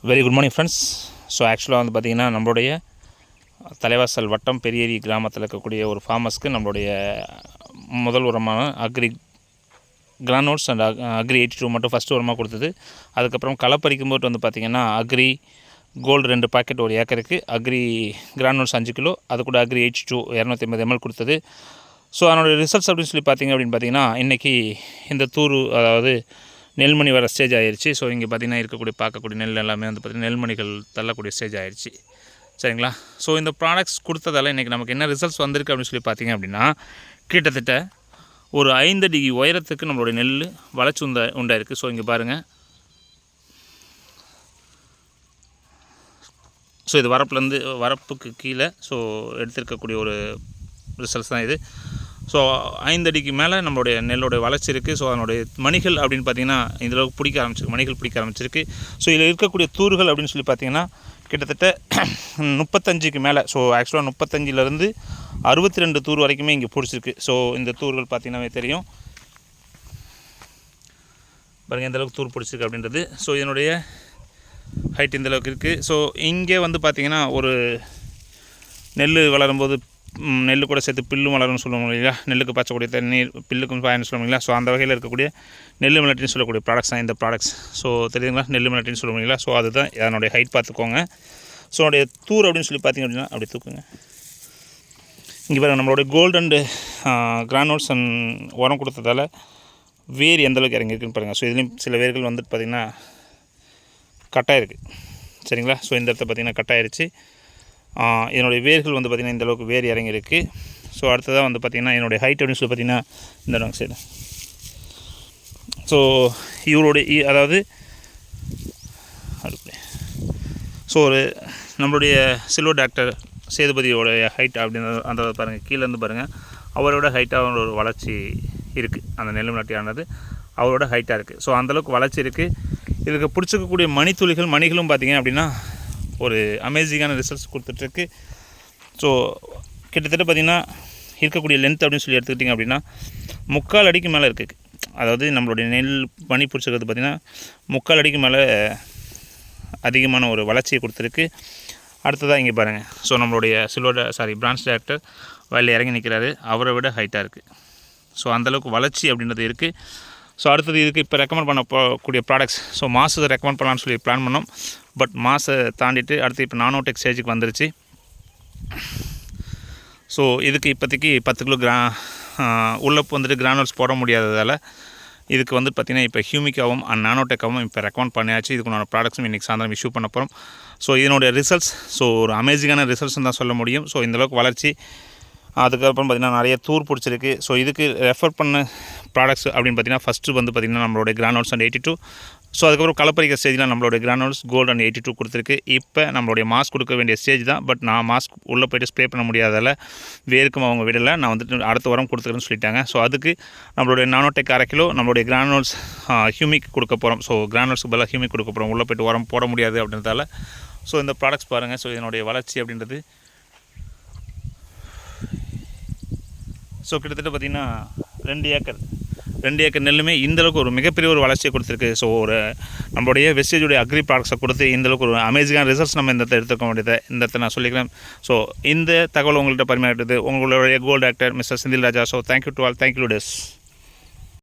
Very good morning friends. So ஆக்சுவலாக வந்து பார்த்திங்கன்னா நம்மளுடைய தலைவாசல் வட்டம் பெரியேரி கிராமத்தில் இருக்கக்கூடிய ஒரு ஃபார்மர்ஸ்க்கு நம்மளுடைய முதல் உரமான அக்ரி கிரானோட்ஸ் அண்ட் அக்ரி 82 மட்டும் ஃபஸ்ட்டு உரமாக கொடுத்தது. அதுக்கப்புறம் களை பறிக்கும் போது வந்து பார்த்திங்கன்னா அக்ரி கோல்டு 2 பாக்கெட் ஒரு ஏக்கருக்கு, அக்ரி கிரானோட்ஸ் 5 கிலோ, அது கூட அக்ரி 82 250 ml கொடுத்தது. ஸோ அதனுடைய ரிசல்ட்ஸ் அப்படின்னு சொல்லி பார்த்தீங்கன்னா இன்றைக்கி இந்த தூர் அதாவது நெல்மணி வர ஸ்டேஜ் ஆகிடுச்சு. ஸோ இங்கே பார்த்திங்கன்னா இருக்கக்கூடிய பார்க்கக்கூடிய நெல் எல்லாமே வந்து பார்த்திங்கன்னா நெல்மணிகள் தள்ளக்கூடிய ஸ்டேஜ் ஆகிடுச்சு. சரிங்களா? ஸோ இந்த ப்ராடக்ட்ஸ் கொடுத்ததால் இன்றைக்கி நமக்கு என்ன ரிசல்ட்ஸ் வந்திருக்கு அப்படின்னு சொல்லி பார்த்திங்க அப்படின்னா, கிட்டத்தட்ட ஒரு 5 அடி உயரத்துக்கு நம்மளுடைய நெல் வளர்ச்சி உண்டாயிருக்கு. ஸோ இங்கே பாருங்கள். ஸோ இது வரப்புக்கு கீழே ஸோ எடுத்திருக்கக்கூடிய ஒரு ரிசல்ட்ஸ் தான் இது. ஸோ 5 அடிக்கு மேலே நம்மளுடைய நெல்லோடைய வளர்ச்சி இருக்குது. ஸோ அதனுடைய மணிகள் அப்படின்னு பார்த்திங்கன்னா இந்தளவுக்கு பிடிக்க ஆரம்பிச்சிருக்கு, மணிகள் பிடிக்க ஆரம்பிச்சிருக்கு. ஸோ இதில் இருக்கக்கூடிய தூர்கள் அப்படின்னு சொல்லி பார்த்திங்கன்னா கிட்டத்தட்ட 35க்கு மேலே. ஸோ ஆக்சுவலாக 35லேருந்து 62 தூர் வரைக்குமே இங்கே பிடிச்சிருக்கு. ஸோ இந்த தூர்கள் பார்த்திங்கன்னாவே தெரியும் பாருங்கள் எந்தளவுக்கு தூர் பிடிச்சிருக்கு அப்படின்றது. ஸோ இதனுடைய ஹைட் இந்தளவுக்கு இருக்குது. ஸோ இங்கே வந்து பார்த்திங்கன்னா ஒரு நெல் வளரும்போது நெல் கூட சேர்த்து பில்லும் வளரும்னு சொல்லுவாங்க இல்லையா, நெல்லுக்கு பாய்ச்சக்கூடிய தண்ணீர் பில்லுக்கும் பாயன்னு சொல்லுவாங்க இல்லையா. ஸோ அந்த வகையில் இருக்கக்கூடிய நெல் மிளட்டின்னு சொல்லக்கூடிய ப்ராடக்ட்ஸ் தான் இந்த ப்ராடக்ட்ஸ். ஸோ தெரியுதுங்களா, நெல் மிளட்டின்னு சொல்லுவாங்க இல்லையா. ஸோ அதுதான் அதனுடைய ஹைட் பார்த்துக்கோங்க. ஸோ அதனுடைய தூர் அப்படின்னு சொல்லி பார்த்திங்க அப்படின்னா அப்படி தூக்குங்க. இங்கே பாருங்கள், நம்மளுடைய கோல்டு அண்டு கிரானோட்ஸ் அண்ட் உரம் கொடுத்ததால் வேர் எந்தளவுக்கு இறங்கியிருக்குன்னு பாருங்கள். ஸோ இதுலேயும் சில வேர்கள் வந்துட்டு பார்த்திங்கன்னா கட்டாயிருக்கு. சரிங்களா? ஸோ இந்த இடத்த பார்த்திங்கன்னா கட்டாயிருச்சு. என்னுடைய வேர்கள் வந்து பார்த்திங்கன்னா இந்தளவுக்கு வேர் இறங்கியிருக்கு. ஸோ அடுத்ததாக வந்து பார்த்திங்கன்னா என்னுடைய ஹைட் அப்படின்னு சொல்லி பார்த்திங்கன்னா இந்த இடம் சைடு. ஸோ இவருடைய அதாவது ஸோ ஒரு நம்மளுடைய சில்வர் டாக்டர் சேதுபதியோடைய ஹைட் அப்படின்னு அந்த பாருங்கள், கீழேருந்து பாருங்கள், அவரோட ஹைட்டாக ஒரு வளர்ச்சி இருக்குது. அந்த நெல் நாட்டியானது அவரோட ஹைட்டாக இருக்குது. ஸோ அந்தளவுக்கு வளர்ச்சி இருக்குது. இதுக்கு பிடிச்சிக்கக்கூடிய மணிகளும் பார்த்திங்க அப்படின்னா ஒரு அமேசிங்கான ரிசல்ட்ஸ் கொடுத்துட்ருக்கு. ஸோ கிட்டத்தட்ட பார்த்திங்கன்னா இருக்கக்கூடிய லென்த் அப்படின்னு சொல்லி எடுத்துக்கிட்டிங்க அப்படின்னா 3/4 அடிக்கு மேலே இருக்குது. அதாவது நம்மளுடைய நெல் பனி பிடிச்சிக்கிறது பார்த்திங்கன்னா 3/4 அடிக்கு மேலே அதிகமான ஒரு வளர்ச்சியை கொடுத்துருக்கு. அடுத்ததாக இங்கே பாருங்கள். ஸோ நம்மளுடைய பிரான்ச் டைரக்டர் வயலில் இறங்கி நிற்கிறாரு, அவரை விட ஹைட்டாக இருக்குது. ஸோ அந்தளவுக்கு வளர்ச்சி அப்படின்றது இருக்குது. ஸோ அடுத்தது இதுக்கு இப்போ ரெக்கமெண்ட் பண்ண போகக்கூடிய ப்ராடக்ட்ஸ், ஸோ மாஸை ரெக்கமெண்ட் பண்ணலான்னு சொல்லி பிளான் பண்ணோம். பட் மாஸை தாண்டிட்டு அடுத்து இப்போ நானோடெக் ஸ்டேஜுக்கு வந்துருச்சு. ஸோ இதுக்கு இப்போதைக்கு 10 கிலோ உள்ளே வந்துட்டு கிரானுவல்ஸ் போட முடியாததால் இதுக்கு வந்து பார்த்திங்கன்னா இப்போ ஹியூமிக்காவும் அண்ட் நானோடெக்காவும் இப்போ ரெக்கமெண்ட் பண்ணியாச்சு. இதுக்குண்டான ப்ராடக்ட்ஸும் இன்றைக்கி சாயந்தரம் இஷ்யூ பண்ண போகிறோம். ஸோ இதனுடைய ரிசல்ட்ஸ் ஸோ ஒரு அமேசிங்கான ரிசல்ட்ஸ்னு தான் சொல்ல முடியும். ஸோ இந்தளவுக்கு வளர்ச்சி, அதுக்கப்புறம் பார்த்திங்கன்னா நிறைய தூர் பிடிச்சிருக்கு. ஸோ இதுக்கு ரெஃபர் பண்ண ப்ராடக்ட்ஸ் அப்படின்னு பார்த்திங்கன்னா ஃபஸ்ட்டு வந்து பார்த்திங்கன்னா நம்மளுடைய கிரானோட்ஸ் அண்ட் 82. ஸோ அதுக்கப்புறம் கலப்பரிக்கிற ஸ்டேஜில் நம்மளுடைய கிரானோட்ஸ் கோல்டு அண்ட் 82 கொடுத்துருக்கு. இப்போ நம்மளுடைய மாஸ்க் கொடுக்க வேண்டிய ஸ்டேஜ் தான். பட் நான் மாஸ்க் உள்ளே போய்ட்டு ஸ்ப்ரே பண்ண முடியாதால் வேருக்கும் அவங்க விடலை. நான் வந்துட்டு அடுத்த உரம் கொடுத்துருக்குன்னு சொல்லிட்டாங்க. ஸோ அதுக்கு நம்மளுடைய நானோடெக் 1/2 கிலோ நம்மளுடைய கிரானோட்ஸ் ஹியூமிக் கொடுக்க போகிறோம். ஸோ கிரானோட்ஸ்க்கு பதிலாக ஹியூமிக் கொடுக்க போகிறோம். உள்ளே போய்ட்டு உரம் போட முடியாது அப்படின்றதால. ஸோ இந்த ப்ராடக்ட்ஸ் பாருங்கள். ஸோ இதனுடைய வளர்ச்சி அப்படின்றது ஸோ கிட்டத்தட்ட பார்த்திங்கன்னா 2 ஏக்கர் நெல்லுமே இந்தளவுக்கு ஒரு மிகப்பெரிய ஒரு வளர்ச்சியை கொடுத்துருக்கு. ஸோ ஒரு நம்மளுடைய வெஸ்டேஜுடைய அக்ரி ப்ராடக்ட்ஸை கொடுத்து இந்தளவுக்கு ஒரு அமேசிங்கான ரிசல்ட்ஸ் நம்ம இந்த எடுத்துக்க வேண்டியதை இந்த இடத்த நான் சொல்லிக்கிறேன். ஸோ இந்த தகவல் உங்கள்கிட்ட பரிமாறிட்டது உங்களுடைய gold doctor mister Senthil Raja. So thank you to all. Thank you days.